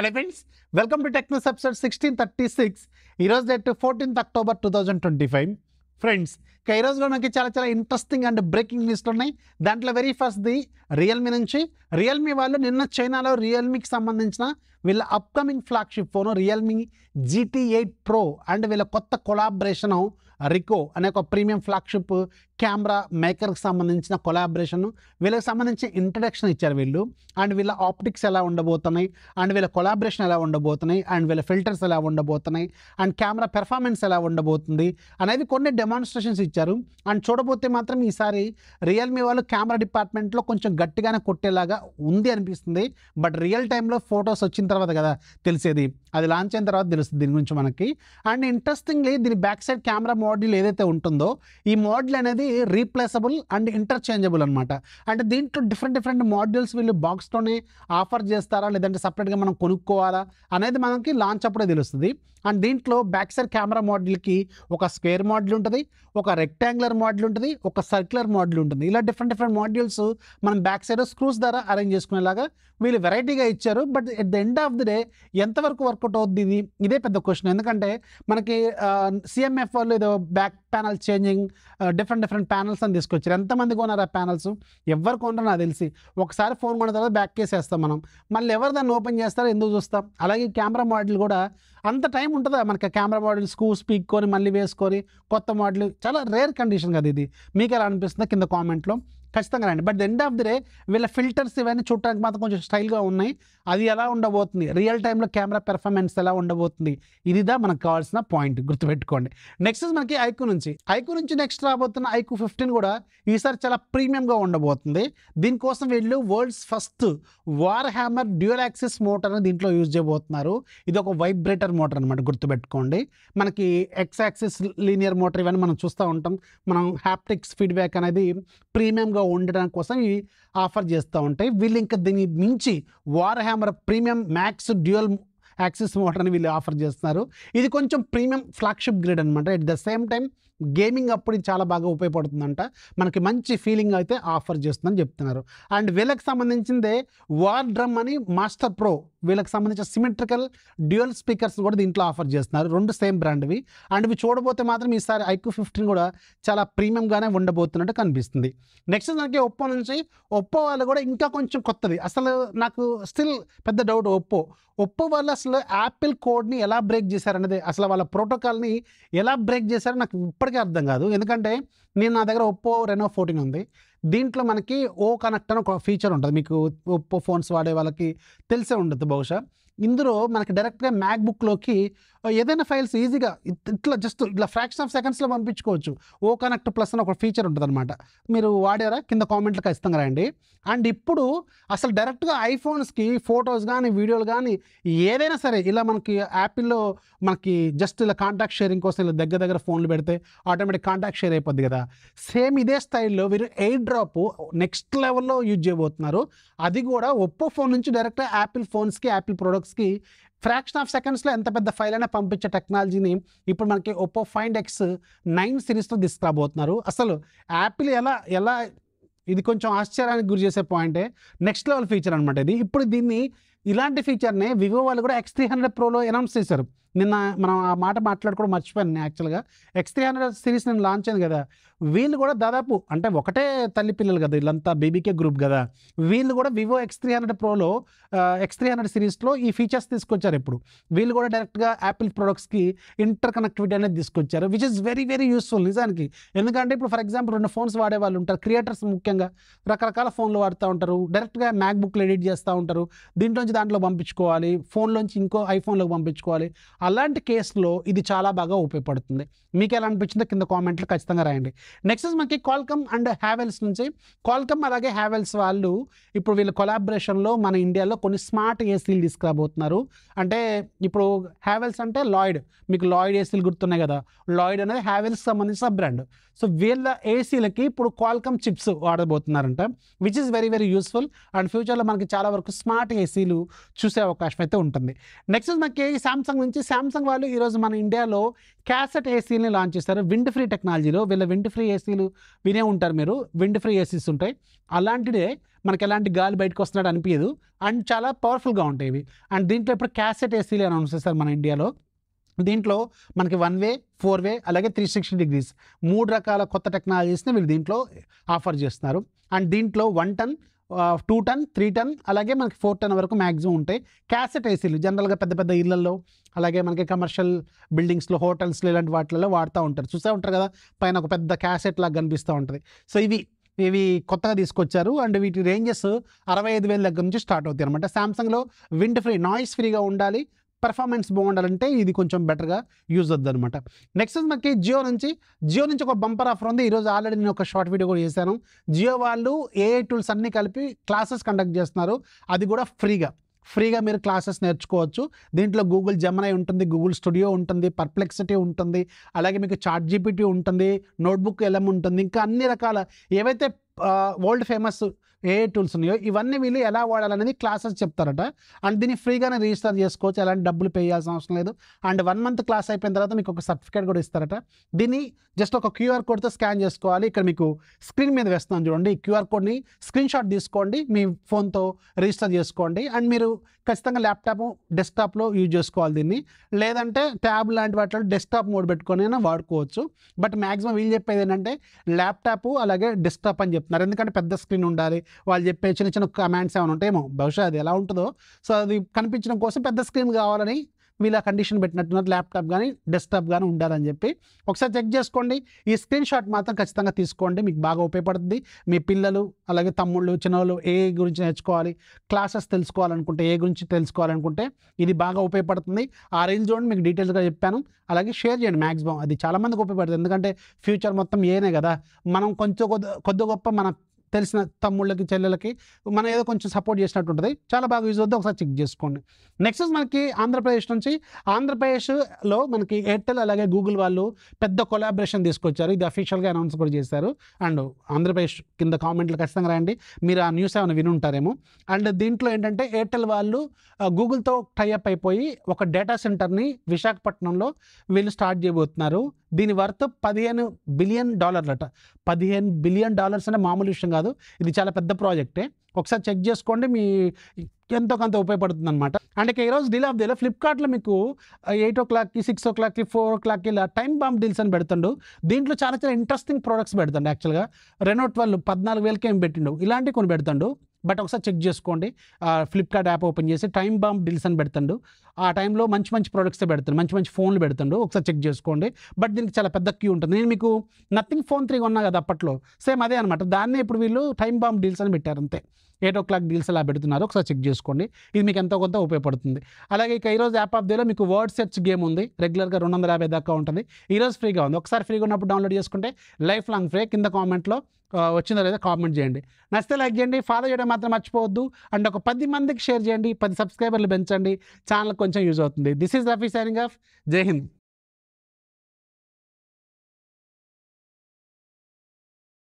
Hello friends, welcome to Technos episode 1636. ఈరోజు date 14th October 2025. Friends, ఈరోజు కూడా మనకి చాలా ఇంట్రెస్టింగ్ అండ్ బ్రేకింగ్ న్యూస్లు ఉన్నాయి. దాంట్లో వెరీ ఫస్ట్ది రియల్మీ నుంచి. రియల్మీ వాళ్ళు నిన్న చైనాలో రియల్మీకి సంబంధించిన వీళ్ళ upcoming flagship phone Realme GT8 Pro and వీళ్ళ కొత్త కొలాబరేషను రికో అనే ఒక ప్రీమియం ఫ్లాగ్షిప్ కెమెరా మేకర్కి సంబంధించిన కొలాబరేషన్, వీళ్ళకి సంబంధించిన ఇంట్రడక్షన్ ఇచ్చారు వీళ్ళు. అండ్ వీళ్ళ ఆప్టిక్స్ ఎలా ఉండబోతున్నాయి, అండ్ వీళ్ళ కొలాబరేషన్ ఎలా ఉండబోతున్నాయి, అండ్ వీళ్ళ ఫిల్టర్స్ ఎలా ఉండబోతున్నాయి, అండ్ కెమెరా పెర్ఫార్మెన్స్ ఎలా ఉండబోతుంది అనేది కొన్ని డెమాన్స్ట్రేషన్స్ ఇచ్చారు. అండ్ చూడబోతే మాత్రం ఈసారి రియల్మీ వాళ్ళు కెమెరా డిపార్ట్మెంట్లో కొంచెం గట్టిగానే కొట్టేలాగా ఉంది అనిపిస్తుంది. బట్ రియల్ టైంలో ఫొటోస్ వచ్చిన తర్వాత కదా తెలిసేది, అది లాంచ్ అయిన తర్వాత తెలుస్తుంది దీని గురించి మనకి. అండ్ ఇంట్రెస్టింగ్లీ దీని బ్యాక్ సైడ్ కెమెరా మోడ్యూల్ ఏదైతే ఉంటుందో ఈ మోడ్యూల్ అనేది రీప్లేసబుల్ అండ్ ఇంటర్చేంజబుల్ అనమాట. అంటే దీంట్లో డిఫరెంట్ మోడ్యూల్స్ వీళ్ళు బాక్స్తోనే ఆఫర్ చేస్తారా లేదంటే సపరేట్గా మనం కొనుక్కోవాలా అనేది మనకి లాంచ్ అప్పుడే తెలుస్తుంది. అండ్ దీంట్లో బ్యాక్ సైడ్ కెమెరా మోడ్యూల్కి ఒక స్క్వేర్ మోడ్యూల్ ఉంటుంది, ఒక రెక్టాంగులర్ మోడ్యూల్ ఉంటుంది, ఒక సర్క్యులర్ మోడ్యూల్ ఉంటుంది. ఇలా డిఫరెంట్ మోడ్యూల్స్ మనం బ్యాక్ సైడ్ స్క్రూస్ ద్వారా అరేంజ్ చేసుకునేలాగా వీళ్ళు వెరైటీగా ఇచ్చారు. But at the end of the day ఎంతవరకు వర్కౌట్ అవుతుంది ఇదే పెద్ద క్వశ్చన్. ఎందుకంటే మనకి CMF వాళ్ళు ఏదో back panel changing different panels అని తీసుకొచ్చారు. ఎంతమంది కొన్నారు ఆ ప్యానల్స్? ఎవరు కొనరు నాకు తెలిసి. ఒకసారి ఫోన్ కొన్న తర్వాత బ్యాక్ కేసేస్తాం మనం, మళ్ళీ ఎవరు దాన్ని ఓపెన్ చేస్తారో ఎందుకు చూస్తాం. అలాగే కెమెరా మోడ్యూల్ కూడా అంత టైం ఉంటుందా మనకి కెమెరా మోడ్యూల్ స్క్రూస్ పీక్కొని మళ్ళీ వేసుకొని కొత్త మోడల్? చాలా రేర్ కండిషన్ కదా ఇది. మీకు ఎలా అనిపిస్తుందో కింద కామెంట్లో ఖచ్చితంగా రండి. But the end of the day వీళ్ళ ఫిల్టర్స్ ఇవన్నీ చూడటానికి మాత్రం కొంచెం స్టైల్గా ఉన్నాయి. అది ఎలా ఉండబోతుంది, రియల్ టైంలో కెమెరా పెర్ఫార్మెన్స్ ఎలా ఉండబోతుంది, ఇదిదా మనకు కావాల్సిన పాయింట్, గుర్తుపెట్టుకోండి. నెక్స్ట్ మనకి ఐక్యూ నుంచి నెక్స్ట్ రాబోతున్న iQOO 15 కూడా ఈసారి చాలా ప్రీమియంగా ఉండబోతుంది. దీనికోసం వీళ్ళు world's first war hammer dual axis మోటార్ని దీంట్లో యూజ్ చేయబోతున్నారు. ఇది ఒక వైబ్రేటర్ మోటార్ అనమాట, గుర్తుపెట్టుకోండి. మనకి ఎక్స్ యాక్సిస్ లీనియర్ మోటార్ ఇవన్నీ మనం చూస్తూ ఉంటాం. మనం హ్యాప్టిక్స్ ఫీడ్బ్యాక్ అనేది ప్రీమియంగా ఉండడం కోసం ఇవి ఆఫర్ చేస్తూ ఉంటాయి. వీళ్ళు ఇంకా దీన్ని మించి war hammer premium max dual axis మోటార్ని వీళ్ళు ఆఫర్ చేస్తున్నారు. ఇది కొంచెం ప్రీమియం ఫ్లాగ్షిప్ గ్రేడ్ అనమాట. At the same time gaming అప్పుడు ఇది చాలా బాగా ఉపయోగపడుతుందంట. మనకి మంచి ఫీలింగ్ అయితే ఆఫర్ చేస్తుందని చెప్తున్నారు. అండ్ వీళ్ళకి సంబంధించిందే వార్ డ్రమ్ అని మాస్టర్ ప్రో, వీళ్ళకి సంబంధించిన సిమెట్రికల్ డ్యూయల్ స్పీకర్స్ కూడా దీంట్లో ఆఫర్ చేస్తున్నారు. రెండు సేమ్ బ్రాండ్వి. అండ్ ఇవి చూడబోతే మాత్రం ఈసారి iQOO 15 కూడా చాలా ప్రీమియంగానే ఉండబోతున్నట్టు కనిపిస్తుంది. నెక్స్ట్ మనకి ఒప్పో నుంచి. ఒప్పో వాళ్ళు కూడా ఇంకా కొంచెం కొత్తది. అసలు నాకు స్టిల్ పెద్ద డౌట్, ఒప్పో వాళ్ళు అసలు యాపిల్ కోడ్ని ఎలా బ్రేక్ చేశారనేది, అసలు వాళ్ళ ప్రోటోకాల్ని ఎలా బ్రేక్ చేశారో నాకు ఇప్పటికీ అర్థం కాదు. ఎందుకంటే నా దగ్గర ఒప్పో Reno 14 ఉంది. దీంట్లో మనకి కనెక్ట్ అని ఒక ఫీచర్ ఉంటుంది. మీకు ఒప్పో ఫోన్స్ వాడే వాళ్ళకి తెలిసే ఉండదు బహుశా. ఇందులో మనకి డైరెక్ట్గా మ్యాక్బుక్లోకి ఏదైనా ఫైల్స్ ఈజీగా ఇట్లా ఫ్రాక్షన్ ఆఫ్ సెకండ్స్లో పంపించుకోవచ్చు. కనెక్ట్ ప్లస్ అని ఒక ఫీచర్ ఉంటుంది అనమాట. మీరు వాడారా? కింద కామెంట్లో ఖచ్చితంగా రాయండి. అండ్ ఇప్పుడు అసలు డైరెక్ట్గా ఐఫోన్స్కి ఫొటోస్ కానీ వీడియోలు కానీ ఏదైనా సరే ఇలా మనకి యాపిల్లో మనకి జస్ట్ ఇలా కాంటాక్ట్ షేరింగ్ కోసం ఇలా దగ్గర ఫోన్లు పెడితే ఆటోమేటిక్ కాంటాక్ట్ షేర్ అయిపోద్ది కదా. సేమ్ ఇదే స్టైల్లో వీరు ఎయిర్ డ్రాప్ నెక్స్ట్ లెవెల్లో యూజ్ చేయబోతున్నారు. అది కూడా ఒప్పో ఫోన్ నుంచి డైరెక్ట్గా యాపిల్ ఫోన్స్కి, యాపిల్ ప్రొడక్ట్స్కి ఫ్రాక్షన్ ఆఫ్ సెకండ్స్లో ఎంత పెద్ద ఫైల్ అయినా పంపించే టెక్నాలజీని ఇప్పుడు మనకి ఒప్పో Find X9 సిరీస్లో తీసుకురాబోతున్నారు. అసలు యాపిల్ ఎలా ఇది కొంచెం ఆశ్చర్యానికి గురి చేసే పాయింటే. నెక్స్ట్ లెవెల్ ఫీచర్ అనమాట ఇది. ఇప్పుడు దీన్ని ఇలాంటి ఫీచర్ని వివో వాళ్ళు కూడా X300 Proలో అనౌన్స్ చేశారు. నిన్న మనం ఆ మాట మాట్లాడుకోవడం మర్చిపోయాను. నేను యాక్చువల్గా X300 సిరీస్ నేను లాంచ్ అయింది కదా, వీళ్ళు కూడా దాదాపు అంటే ఒకటే తల్లి పిల్లలు కదా, వీళ్ళంతా బీబీకే గ్రూప్ కదా. వీళ్ళు కూడా వివో X300 Proలో X300 సిరీస్లో ఈ ఫీచర్స్ తీసుకొచ్చారు. ఇప్పుడు వీళ్ళు కూడా డైరెక్ట్గా యాపిల్ ప్రొడక్ట్స్కి ఇంటర్ కనెక్టివిటీ అనేది తీసుకొచ్చారు, విచ్ ఇస్ వెరీ యూస్ఫుల్ నిజానికి. ఎందుకంటే ఇప్పుడు ఫర్ ఎగ్జాంపుల్ 2 ఫోన్స్ వాడే వాళ్ళు ఉంటారు, క్రియేటర్స్ ముఖ్యంగా రకరకాల ఫోన్లు వాడుతూ ఉంటారు, డైరెక్ట్గా మ్యాక్బుక్లో ఎడిట్ చేస్తూ ఉంటారు, దాంట్లో పంపించుకోవాలి, ఫోన్లోంచి ఇంకో ఐఫోన్లోకి పంపించుకోవాలి. అలాంటి కేసులో ఇది చాలా బాగా ఉపయోగపడుతుంది. మీకు ఎలా అనిపించిందో కింద కామెంట్లో ఖచ్చితంగా రాయండి. నెక్స్ట్ మనకి క్వాల్కమ్ అండ్ హ్యావెల్స్ నుంచి. క్వాల్కమ్ అలాగే హ్యావెల్స్ వాళ్ళు ఇప్పుడు వీళ్ళ కొలాబరేషన్లో మన ఇండియాలో కొన్ని స్మార్ట్ ఏసీలు తీసుకురాబోతున్నారు. అంటే ఇప్పుడు హ్యావెల్స్ అంటే లాయిడ్, మీకు లాయిడ్ ఏసీలు గుర్తున్నాయి కదా. లాయిడ్ అనేది హ్యావెల్స్కి సంబంధించిన బ్రాండ్. సో వీళ్ళ ఏసీలకి ఇప్పుడు క్వాల్కమ్ చిప్స్ వాడబోతున్నారంట, which is very useful. And ఫ్యూచర్లో మనకి చాలా వరకు స్మార్ట్ ఏసీలు చూసే అవకాశం అయితే ఉంటుంది. నెక్స్ట్ మనకి శాంసంగ్ నుంచి. శాంసంగ్ వాళ్ళు ఈరోజు మన ఇండియాలో క్యాసెట్ ఏసీని లాంచ్ చేస్తారు విండ్ ఫ్రీ టెక్నాలజీలో. వీళ్ళ విండ్ ఫ్రీ ఫ్రీ ఏసీలు వినే ఉంటారు మీరు, విండ్ ఫ్రీ ఏసీస్ ఉంటాయి. అలాంటిదే మనకి ఎలాంటి గాలి బయటకు వస్తున్నాడు అనిపించదు అండ్ చాలా పవర్ఫుల్గా ఉంటాయి ఇవి. అండ్ దీంట్లో ఇప్పుడు క్యాసెట్ ఏసీలు అనౌన్స్ చేస్తారు మన ఇండియాలో. దీంట్లో మనకి 1 వే, 4 వే అలాగే 360 డిగ్రీస్ 3 రకాల కొత్త టెక్నాలజీస్ని వీళ్ళు దీంట్లో ఆఫర్ చేస్తున్నారు. అండ్ దీంట్లో 1 టన్, 2 టన్, 3 టన్ అలాగే మనకి 4 టన్ వరకు మ్యాక్సిమం ఉంటాయి. క్యాసెట్ ఏసీలు జనరల్గా పెద్ద పెద్ద ఇళ్లలో అలాగే మనకి కమర్షియల్ బిల్డింగ్స్లో, హోటల్స్లో ఇలాంటి వాటిలలో వాడుతూ ఉంటారు. చూస్తూ ఉంటారు కదా, పైన ఒక పెద్ద క్యాసెట్ లాగా కనిపిస్తూ ఉంటుంది. సో ఇవి కొత్తగా తీసుకొచ్చారు అండ్ వీటి రేంజెస్ 65,000 దగ్గర నుంచి స్టార్ట్ అవుతాయి అనమాట. సామ్సంగ్లో విండ్ ఫ్రీ, నాయిస్ ఫ్రీగా ఉండాలి, పర్ఫార్మెన్స్ బాగుండాలంటే ఇది కొంచెం బెటర్గా యూజ్ అవుతుంది అనమాట. నెక్స్ట్ మనకి జియో నుంచి ఒక బంపర్ ఆఫర్ ఉంది. ఈరోజు ఆల్రెడీ నేను ఒక షార్ట్ వీడియో కూడా చేశాను. జియో వాళ్ళు ఏఐ టూల్స్ అన్నీ కలిపి క్లాసెస్ కండక్ట్ చేస్తున్నారు. అది కూడా ఫ్రీగా మీరు క్లాసెస్ నేర్చుకోవచ్చు. దీంట్లో గూగుల్ జెమినీ ఉంటుంది, గూగుల్ స్టూడియో ఉంటుంది, పర్ప్లెక్సిటీ ఉంటుంది, అలాగే మీకు చాట్ జీపీటీ ఉంటుంది, నోట్బుక్ LM ఉంటుంది, ఇంకా అన్ని రకాల ఏవైతే వరల్డ్ ఫేమస్ ఏఐ టూల్స్ ఉన్నాయో ఇవన్నీ వీళ్ళు ఎలా వాడాలనేది క్లాసెస్ చెప్తారట. అండ్ దీన్ని ఫ్రీగానే రిజిస్టర్ చేసుకోవచ్చు, ఎలాంటి డబ్బులు పే చేయాల్సిన అవసరం లేదు. అండ్ 1 మంత్ క్లాస్ అయిపోయిన తర్వాత మీకు ఒక సర్టిఫికేట్ కూడా ఇస్తారట. దీన్ని జస్ట్ ఒక QR కోడ్తో స్కాన్ చేసుకోవాలి. ఇక్కడ మీకు స్క్రీన్ మీద వేస్తున్నాను చూడండి, ఈ QR కోడ్ని స్క్రీన్ షాట్ తీసుకోండి, మీ ఫోన్తో రిజిస్టర్ చేసుకోండి. అండ్ మీరు ఖచ్చితంగా ల్యాప్టాప్, డెస్క్టాప్లో యూజ్ చేసుకోవాలి దీన్ని, లేదంటే ట్యాబ్ లాంటి వాటిలో డెస్క్టాప్ మోడ్ పెట్టుకొని అయినా వాడుకోవచ్చు. బట్ మ్యాక్సిమం వీళ్ళు చెప్పేది ఏంటంటే ల్యాప్టాప్ అలాగే డెస్క్టాప్ అని చెప్తున్నారు, ఎందుకంటే పెద్ద స్క్రీన్ ఉండాలి. వాళ్ళు చెప్పే చిన్న చిన్న కమాండ్స్ ఏమైనా ఉంటాయేమో, బహుశా అది ఎలా ఉంటుందో. సో అది కనిపించడం కోసం పెద్ద స్క్రీన్ కావాలని వీళ్ళ కండిషన్ పెట్టినట్టున్నారు, ల్యాప్టాప్ కానీ డెస్క్టాప్ కానీ ఉండాలని చెప్పి. ఒకసారి చెక్ చేసుకోండి. ఈ స్క్రీన్ షాట్ మాత్రం ఖచ్చితంగా తీసుకోండి, మీకు బాగా ఉపయోగపడుతుంది. మీ పిల్లలు అలాగే తమ్ముళ్ళు, చిన్నవాళ్ళు ఏ గురించి నేర్చుకోవాలి, క్లాసెస్ తెలుసుకోవాలనుకుంటే, ఏ గురించి తెలుసుకోవాలనుకుంటే ఇది బాగా ఉపయోగపడుతుంది. ఆ రీల్ చూడండి, మీకు డీటెయిల్స్గా చెప్పాను. అలాగే షేర్ చేయండి మ్యాక్సిమం, అది చాలామందికి ఉపయోగపడుతుంది. ఎందుకంటే ఫ్యూచర్ మొత్తం ఏనే కదా, మనం కొంచెం కొద్ది గొప్ప మన తెలిసిన తమ్ముళ్ళకి, చెల్లెలకి మనం ఏదో కొంచెం సపోర్ట్ చేసినట్టు ఉంటుంది. చాలా బాగా యూజ్ అవుతుంది, ఒకసారి చెక్ చేసుకోండి. నెక్స్ట్ మనకి ఆంధ్రప్రదేశ్లో మనకి ఎయిర్టెల్ అలాగే గూగుల్ వాళ్ళు పెద్ద కొలాబరేషన్ తీసుకొచ్చారు. ఇది అఫీషియల్గా అనౌన్స్ కూడా చేశారు. అండ్ ఆంధ్రప్రదేశ్ కింద కామెంట్లు ఖచ్చితంగా రాయండి, మీరు ఆ న్యూస్ ఏమైనా విని ఉంటారేమో. అండ్ దీంట్లో ఏంటంటే ఎయిర్టెల్ వాళ్ళు గూగుల్తో టైఅప్ అయిపోయి ఒక డేటా సెంటర్ని విశాఖపట్నంలో వీళ్ళు స్టార్ట్ చేయబోతున్నారు. దీని వర్త్ $15 బిలియన్ అట. $15 బిలియన్ అంటే మామూలు విషయం కాదు, ఇది చాలా పెద్ద ప్రాజెక్టే. ఒకసారి చెక్ చేసుకోండి, మీ ఎంతో కొంత ఉపయోగపడుతుంది అనమాట. అండ్ ఇక ఈరోజు డీల్ ఆఫ్ ది డే ఫ్లిప్కార్ట్లో మీకు 8 o'clockకి, 6 o'clockకి, 4 o'clockకి ఇలా టైం బాంబ్ డీల్స్ అని పెడుతుండు. దీంట్లో చాలా ఇంట్రెస్టింగ్ ప్రోడక్ట్స్ పెడుతుండు. యాక్చువల్గా రెనో 12 14,000కి ఏం పెట్టిండు, ఇలాంటివి కొన్ని పెడుతుండు. బట్ ఒకసారి చెక్ చేసుకోండి, ఫ్లిప్కార్ట్ యాప్ ఓపెన్ చేసి టైం బాంబ్ డీల్స్ అని పెడుతుండు. ఆ టైంలో మంచి ప్రొడక్ట్స్ పెడుతుంది, మంచి ఫోన్లు పెడుతుండు, ఒకసారి చెక్ చేసుకోండి. బట్ దీనికి చాలా పెద్ద క్యూ ఉంటుంది. నేను మీకు నథింగ్ ఫోన్ 3 కొన్నా కదా అప్పట్లో, సేమ్ అదే అనమాట. దాన్నే ఇప్పుడు వీళ్ళు టైం బాంబ్ డీల్స్ అని పెట్టారు అంతే. 8 o'clock డీల్స్ అలా పెడుతున్నారు, ఒకసారి చెక్ చేసుకోండి. ఇది మీకు ఎంతో కొంత ఉపయోగపడుతుంది. అలాగే ఇక ఈరోజు యాప్ ఆఫ్ డేలో మీకు వర్డ్ సెర్చ్ గేమ్ ఉంది, రెగ్యులర్గా 250 దాకా ఉంటుంది. ఈరోజు ఫ్రీగా ఉంది, ఒకసారి ఫ్రీగా ఉన్నప్పుడు డౌన్లోడ్ చేసుకుంటే లైఫ్ లాంగ్ ఫ్రీ. కింద కామెంట్లో వచ్చిందో లేదా కామెంట్ చేయండి. నచ్చితే లైక్ చేయండి, ఫాలో చేయడం మాత్రం మర్చిపోవద్దు. అండ్ ఒక 10 మందికి షేర్ చేయండి, 10 సబ్స్క్రైబర్లు పెంచండి, ఛానల్ కొంచెం యూజ్ అవుతుంది. This is Rafi signing off. జై హింద్.